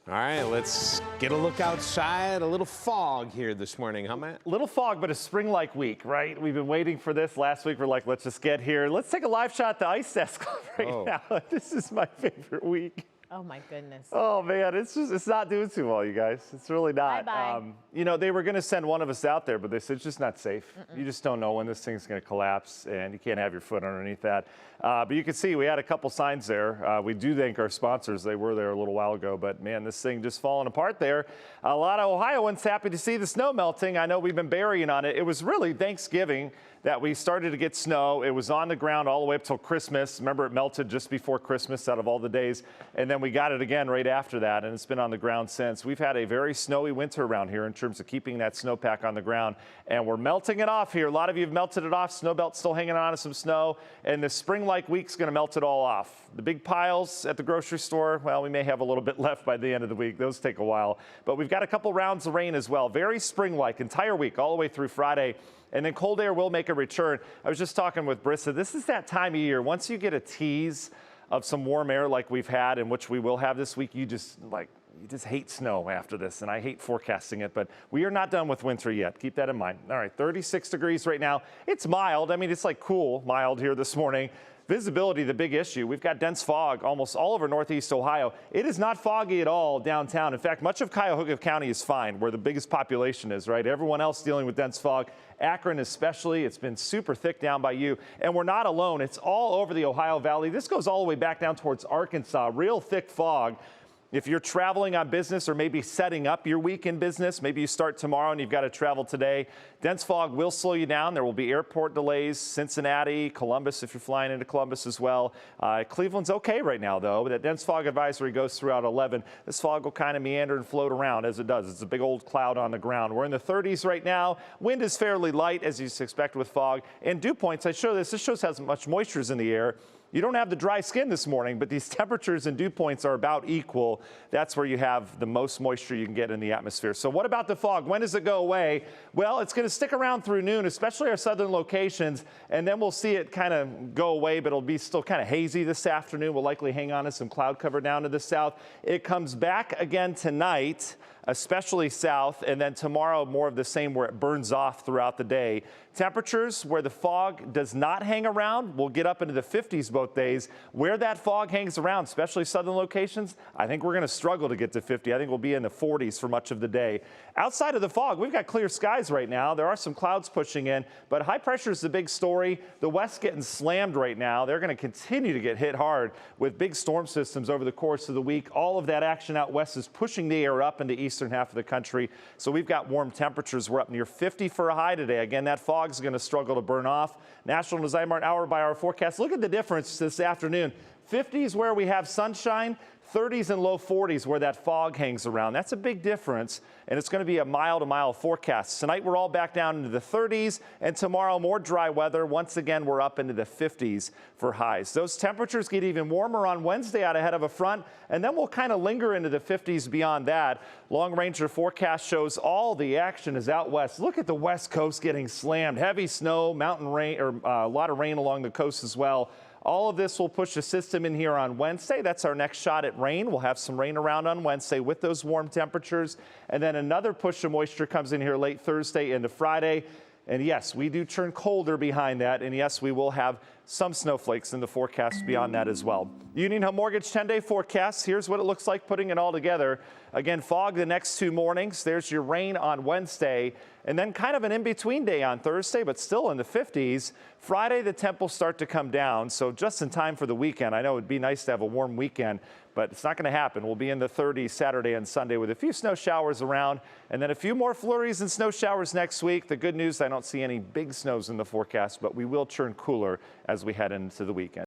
All right, let's get a look outside. A little fog here this morning, huh, Matt? Little fog, but a spring-like week, right? We've been waiting for this. Last week, we're like, let's just get here. Let's take a live shot at the Ice Desk right now. This is my favorite week. Oh my goodness. Oh man, it's not doing too well, you guys. It's really not. Bye-bye. You know, they were going to send one of us out there, but they said it's just not safe. You just don't know when this thing's going to collapse, and you can't have your foot underneath that. But you can see we had a couple signs there. We do thank our sponsors. They were there a little while ago, but man, this thing just falling apart there. A lot of Ohioans happy to see the snow melting. I know we've been burying on it. It was really Thanksgiving that we started to get snow. It was on the ground all the way up till Christmas. Remember, it melted just before Christmas out of all the days. And then we got it again right after that, and it's been on the ground since. We've had a very snowy winter around here in terms of keeping that snowpack on the ground, and we're melting it off here. A lot of you have melted it off. Snow belt's still hanging on to some snow, and the spring-like week's going to melt it all off. The big piles at the grocery store, well, we may have a little bit left by the end of the week. Those take a while. But we've got a couple rounds of rain as well. Very spring-like, entire week, all the way through Friday. And then cold air will make a return. I was just talking with Brissa. This is that time of year. Once you get a tease of some warm air like we've had, and which we will have this week, you just hate snow after this, and I hate forecasting it, but we are not done with winter yet. Keep that in mind. All right, 36 degrees right now. It's mild. I mean, it's like cool, mild here this morning. Visibility, the big issue. We've got dense fog almost all over northeast Ohio. It is not foggy at all downtown. In fact, much of Cuyahoga County is fine, where the biggest population is, right? Everyone else dealing with dense fog. Akron especially, it's been super thick down by you. And we're not alone. It's all over the Ohio Valley. This goes all the way back down towards Arkansas. Real thick fog. If you're traveling on business or maybe setting up your week in business, maybe you start tomorrow and you've got to travel today, dense fog will slow you down. There will be airport delays, Cincinnati, Columbus, if you're flying into Columbus as well. Cleveland's okay right now, though. But that dense fog advisory goes throughout 11. This fog will kind of meander and float around as it does. It's a big old cloud on the ground. We're in the 30s right now. Wind is fairly light, as you expect with fog. And dew points, I show this. This shows how much moisture is in the air. You don't have the dry skin this morning, but these temperatures and dew points are about equal. That's where you have the most moisture you can get in the atmosphere. So what about the fog? When does it go away? Well, it's going to stick around through noon, especially our southern locations, and then we'll see it kind of go away, but it'll be still kind of hazy this afternoon. We'll likely hang on to some cloud cover down to the south. It comes back again tonight, especially south, and then tomorrow more of the same where it burns off throughout the day. Temperatures where the fog does not hang around will get up into the 50s both days. Where that fog hangs around, especially southern locations, I think we're going to struggle to get to 50. I think we'll be in the 40s for much of the day. Outside of the fog, we've got clear skies right now. There are some clouds pushing in, but high pressure is the big story. The west getting slammed right now. They're going to continue to get hit hard with big storm systems over the course of the week. All of that action out west is pushing the air up in the eastern half of the country. So we've got warm temperatures. We're up near 50 for a high today. Again, that fog is going to struggle to burn off. National Design Mart hour-by-hour forecast. Look at the difference this afternoon. 50s where we have sunshine, 30s and low 40s where that fog hangs around. That's a big difference, and it's going to be a mile-to-mile forecast. Tonight, we're all back down into the 30s, and tomorrow, more dry weather. Once again, we're up into the 50s for highs. Those temperatures get even warmer on Wednesday out ahead of a front, and then we'll kind of linger into the 50s beyond that. Long Ranger forecast shows all the action is out west. Look at the west coast getting slammed. Heavy snow, mountain rain, or a lot of rain along the coast as well. All of this will push a system in here on Wednesday. That's our next shot at rain. We'll have some rain around on Wednesday with those warm temperatures. And then another push of moisture comes in here late Thursday into Friday. And yes, we do turn colder behind that. And yes, we will have some snowflakes in the forecast beyond that as well. Union Home Mortgage 10-day forecast. Here's what it looks like putting it all together. Again, fog the next 2 mornings. There's your rain on Wednesday. And then kind of an in-between day on Thursday, but still in the 50s. Friday, the temp will start to come down. So just in time for the weekend. I know it'd be nice to have a warm weekend, but it's not going to happen. We'll be in the 30s Saturday and Sunday with a few snow showers around, and then a few more flurries and snow showers next week. The good news, I don't see any big snows in the forecast, but we will turn cooler as we head into the weekend.